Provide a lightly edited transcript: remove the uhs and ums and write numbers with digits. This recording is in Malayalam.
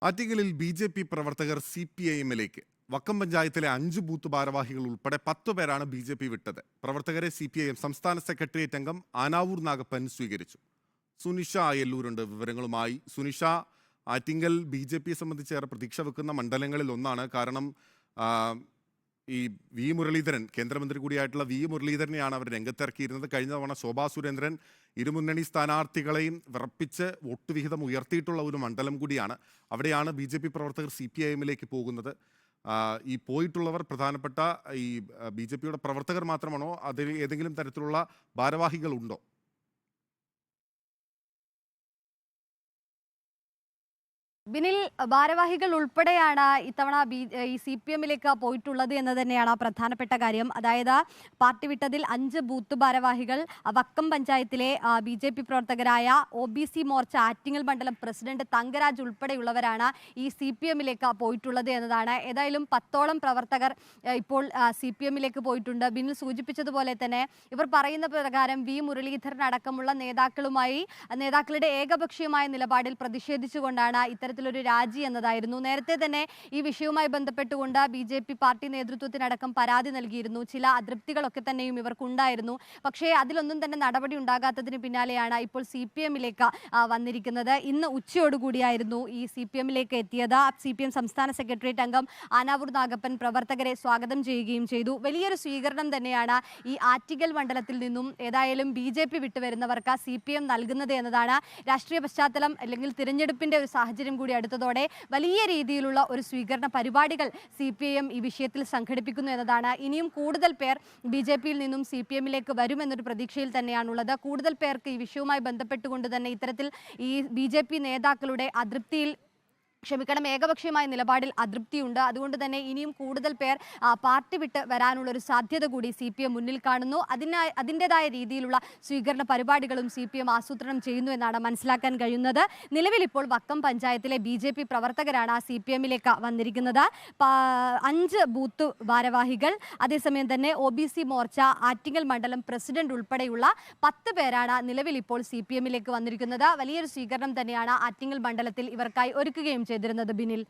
ആറ്റിങ്ങലിൽ ബി.ജെ.പി. പ്രവർത്തകർ CPIM-ലേക്ക് വക്കം പഞ്ചായത്തിലെ 5 ബൂത്ത് ഭാരവാഹികൾ ഉൾപ്പെടെ 10 പേരാണ് ബി.ജെ.പി. വിട്ടത്. പ്രവർത്തകരെ CPIM സംസ്ഥാന സെക്രട്ടേറിയറ്റ് അംഗം ആനാവൂർ നാഗപ്പൻ സ്വീകരിച്ചു. സുനിഷ അയല്ലൂരുണ്ട് വിവരങ്ങളുമായി. സുനിഷ, ആറ്റിങ്ങൽ ബി.ജെ.പിയെ സംബന്ധിച്ച് ഏറെ പ്രതീക്ഷ വെക്കുന്ന മണ്ഡലങ്ങളിൽ ഒന്നാണ്. കാരണം ഈ വി മുരളീധരൻ, കേന്ദ്രമന്ത്രി കൂടിയായിട്ടുള്ള വി മുരളീധരനെയാണ് അവർ രംഗത്തിറക്കിയിരുന്നത്. കഴിഞ്ഞ തവണ ശോഭാ സുരേന്ദ്രൻ ഇരുമുന്നണി സ്ഥാനാർത്ഥികളെയും വിറപ്പിച്ച് വോട്ട് വിഹിതം ഉയർത്തിയിട്ടുള്ള ഒരു മണ്ഡലം കൂടിയാണ്. അവിടെയാണ് ബി.ജെ.പി. പ്രവർത്തകർ CPIM-ലേക്ക് പോകുന്നത്. ഈ പോയിട്ടുള്ളവർ പ്രധാനപ്പെട്ട ഈ ബി.ജെ.പിയുടെ പ്രവർത്തകർ മാത്രമാണോ, അതിൽ ഏതെങ്കിലും തരത്തിലുള്ള ഭാരവാഹികളുണ്ടോ? ബിനിൽ, ഭാരവാഹികൾ ഉൾപ്പെടെയാണ് ഇത്തവണ ഈ CPM-ലേക്ക് പോയിട്ടുള്ളത് എന്ന് തന്നെയാണ് പ്രധാനപ്പെട്ട കാര്യം. അതായത് പാർട്ടി വിട്ടതിൽ 5 ബൂത്ത് ഭാരവാഹികൾ വക്കം പഞ്ചായത്തിലെ ബി.ജെ.പി. പ്രവർത്തകരായ OBC മോർച്ച ആറ്റിങ്ങൽ മണ്ഡലം പ്രസിഡന്റ് തങ്കരാജ് ഉൾപ്പെടെയുള്ളവരാണ് ഈ CPM-ലേക്ക് പോയിട്ടുള്ളത് എന്നതാണ്. ഏതായാലും 10ഓളം പ്രവർത്തകർ ഇപ്പോൾ CPM-ലേക്ക് പോയിട്ടുണ്ട്. ബിനിൽ സൂചിപ്പിച്ചതുപോലെ തന്നെ ഇവർ പറയുന്ന പ്രകാരം വി മുരളീധരൻ അടക്കമുള്ള നേതാക്കളുടെ ഏകപക്ഷീയമായ നിലപാടിൽ പ്രതിഷേധിച്ചുകൊണ്ടാണ് ഒരു രാജി എന്നതായിരുന്നു. നേരത്തെ തന്നെ ഈ വിഷയവുമായി ബന്ധപ്പെട്ടുകൊണ്ട് ബി.ജെ.പി. പാർട്ടി നേതൃത്വത്തിനടക്കം പരാതി നൽകിയിരുന്നു. ചില അതൃപ്തികളൊക്കെ തന്നെയും ഇവർക്കുണ്ടായിരുന്നു. പക്ഷേ അതിലൊന്നും തന്നെ നടപടി ഉണ്ടാകാത്തതിന് പിന്നാലെയാണ് ഇപ്പോൾ CPM-ലേക്ക് വന്നിരിക്കുന്നത്. ഇന്ന് ഉച്ചയോടുകൂടിയായിരുന്നു ഈ CPM-ലേക്ക് എത്തിയത്. CPM സംസ്ഥാന സെക്രട്ടേറിയറ്റ് അംഗം ആനാവൂർ നാഗപ്പൻ പ്രവർത്തകരെ സ്വാഗതം ചെയ്യുകയും ചെയ്തു. വലിയൊരു സ്വീകരണം തന്നെയാണ് ഈ ആറ്റിങ്ങൽ മണ്ഡലത്തിൽ നിന്നും ഏതായാലും ബി.ജെ.പി. വിട്ടുവരുന്നവർക്ക് CPM നൽകുന്നത് എന്നതാണ്. രാഷ്ട്രീയ പശ്ചാത്തലം അല്ലെങ്കിൽ തിരഞ്ഞെടുപ്പിന്റെ ഒരു സാഹചര്യം കൂടി അടുത്തതോടെ വലിയ രീതിയിലുള്ള ഒരു സ്വീകരണ പരിപാടികൾ CPIM ഈ വിഷയത്തിൽ സംഘടിപ്പിക്കുന്നു എന്നതാണ്. ഇനിയും കൂടുതൽ പേർ ബി.ജെ.പിയിൽ നിന്നും CPM-ലേക്ക് വരുമെന്നൊരു പ്രതീക്ഷയിൽ തന്നെയാണുള്ളത്. കൂടുതൽ പേർക്ക് ഈ വിഷയവുമായി ബന്ധപ്പെട്ടുകൊണ്ട് തന്നെ ഇത്തരത്തിൽ ഈ ബി.ജെ.പി. നേതാക്കളുടെ ഏകപക്ഷീയമായ നിലപാടിൽ അതൃപ്തിയുണ്ട്. അതുകൊണ്ട് തന്നെ ഇനിയും കൂടുതൽ പേർ പാർട്ടി വിട്ട് വരാനുള്ള ഒരു സാധ്യത കൂടി CPM മുന്നിൽ കാണുന്നു. അതിൻ്റെതായ രീതിയിലുള്ള സ്വീകരണ പരിപാടികളും CPM ആസൂത്രണം ചെയ്യുന്നു എന്നാണ് മനസ്സിലാക്കാൻ കഴിയുന്നത്. നിലവിൽ ഇപ്പോൾ വക്കം പഞ്ചായത്തിലെ ബി.ജെ.പി. പ്രവർത്തകരാണ് CPM-ലേക്ക് വന്നിരിക്കുന്നത്. 5 ബൂത്ത് ഭാരവാഹികൾ, അതേസമയം തന്നെ OBC മോർച്ച ആറ്റിങ്ങൽ മണ്ഡലം പ്രസിഡന്റ് ഉൾപ്പെടെയുള്ള 10 പേരാണ് നിലവിൽ ഇപ്പോൾ CPM-ലേക്ക് വന്നിരിക്കുന്നത്. വലിയൊരു സ്വീകരണം തന്നെയാണ് ആറ്റിങ്ങൽ മണ്ഡലത്തിൽ ഇവർക്കായി ഒരുക്കുകയും ചെയ്തിരുന്നത്. ബിനിൽ.